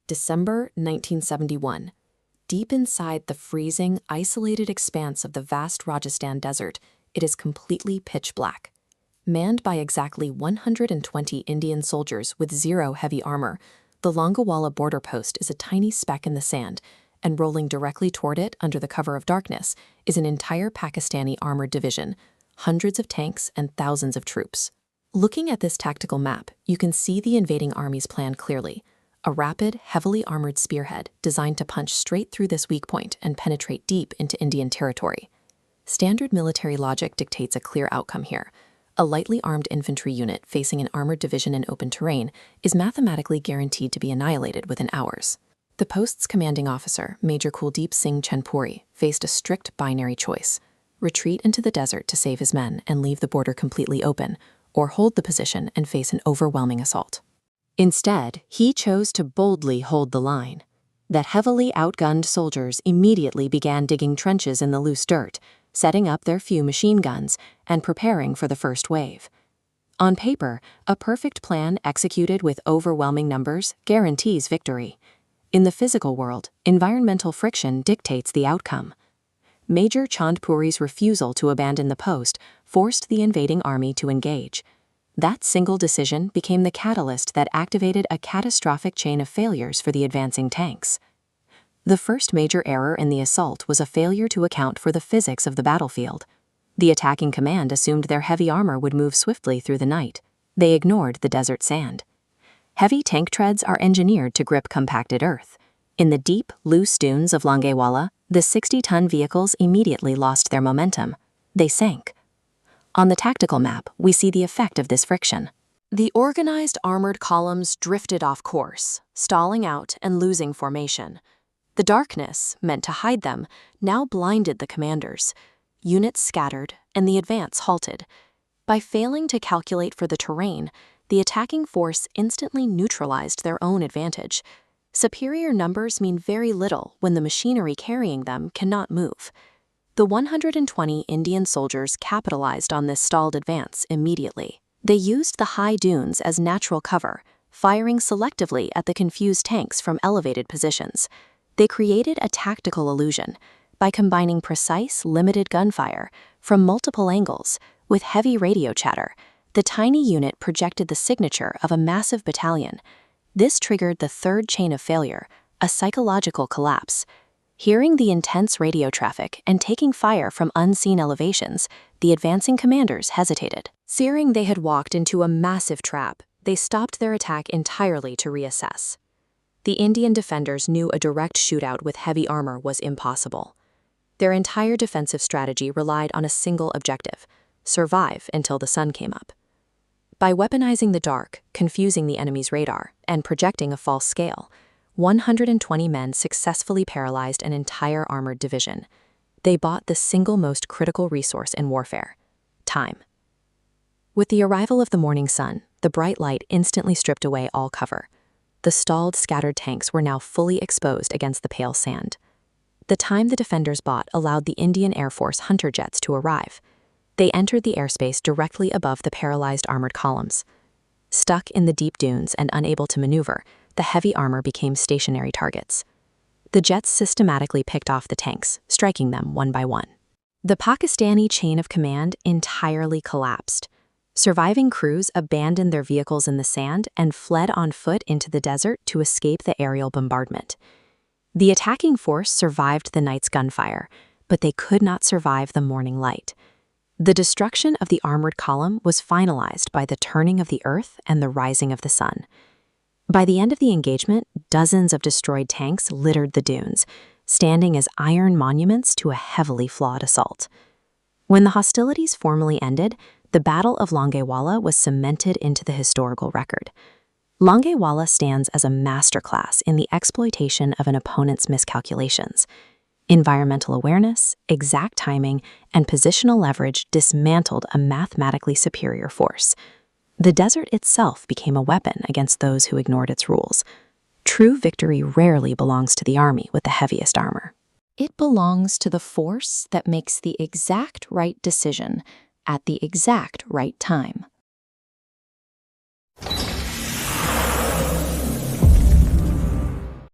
December 1971. Deep inside the freezing, isolated expanse of the vast Rajasthan desert, it is completely pitch black. Manned by exactly 120 Indian soldiers with zero heavy armor, the Longewala border post is a tiny speck in the sand, and rolling directly toward it under the cover of darkness is an entire Pakistani armored division, hundreds of tanks and thousands of troops. Looking at this tactical map, you can see the invading army's plan clearly. A rapid, heavily armored spearhead designed to punch straight through this weak point and penetrate deep into Indian territory. Standard military logic dictates a clear outcome here. A lightly armed infantry unit facing an armored division in open terrain is mathematically guaranteed to be annihilated within hours. The post's commanding officer, Major Kuldeep Singh Chenpuri, faced a strict binary choice: retreat into the desert to save his men and leave the border completely open, or hold the position and face an overwhelming assault. Instead, he chose to boldly hold the line. That heavily outgunned soldiers immediately began digging trenches in the loose dirt, setting up their few machine guns, and preparing for the first wave. On paper, a perfect plan executed with overwhelming numbers guarantees victory. In the physical world, environmental friction dictates the outcome. Major Chandpuri's refusal to abandon the post forced the invading army to engage. That single decision became the catalyst that activated a catastrophic chain of failures for the advancing tanks. The first major error in the assault was a failure to account for the physics of the battlefield. The attacking command assumed their heavy armor would move swiftly through the night. They ignored the desert sand. Heavy tank treads are engineered to grip compacted earth. In the deep, loose dunes of Longewala, the 60-ton vehicles immediately lost their momentum. They sank. On the tactical map, we see the effect of this friction. The organized armored columns drifted off course, stalling out and losing formation. The darkness, meant to hide them, now blinded the commanders. Units scattered, and the advance halted. By failing to calculate for the terrain, the attacking force instantly neutralized their own advantage. Superior numbers mean very little when the machinery carrying them cannot move. The 120 Indian soldiers capitalized on this stalled advance immediately. They used the high dunes as natural cover, firing selectively at the confused tanks from elevated positions. They created a tactical illusion by combining precise, limited gunfire from multiple angles with heavy radio chatter. The tiny unit projected the signature of a massive battalion. This triggered the third chain of failure, a psychological collapse. Hearing the intense radio traffic and taking fire from unseen elevations, the advancing commanders hesitated. Fearing they had walked into a massive trap, they stopped their attack entirely to reassess. The Indian defenders knew a direct shootout with heavy armor was impossible. Their entire defensive strategy relied on a single objective: survive until the sun came up. By weaponizing the dark, confusing the enemy's radar, and projecting a false scale, 120 men successfully paralyzed an entire armored division. They bought the single most critical resource in warfare: time. With the arrival of the morning sun, the bright light instantly stripped away all cover. The stalled, scattered tanks were now fully exposed against the pale sand. The time the defenders bought allowed the Indian Air Force hunter jets to arrive. They entered the airspace directly above the paralyzed armored columns. Stuck in the deep dunes and unable to maneuver, the heavy armor became stationary targets. The jets systematically picked off the tanks, striking them one by one. The Pakistani chain of command entirely collapsed. Surviving crews abandoned their vehicles in the sand and fled on foot into the desert to escape the aerial bombardment. The attacking force survived the night's gunfire, but they could not survive the morning light. The destruction of the armored column was finalized by the turning of the earth and the rising of the sun. By the end of the engagement, dozens of destroyed tanks littered the dunes, standing as iron monuments to a heavily flawed assault. When the hostilities formally ended, the Battle of Longewala was cemented into the historical record. Longewala stands as a masterclass in the exploitation of an opponent's miscalculations. Environmental awareness, exact timing, and positional leverage dismantled a mathematically superior force. The desert itself became a weapon against those who ignored its rules. True victory rarely belongs to the army with the heaviest armor. It belongs to the force that makes the exact right decision at the exact right time.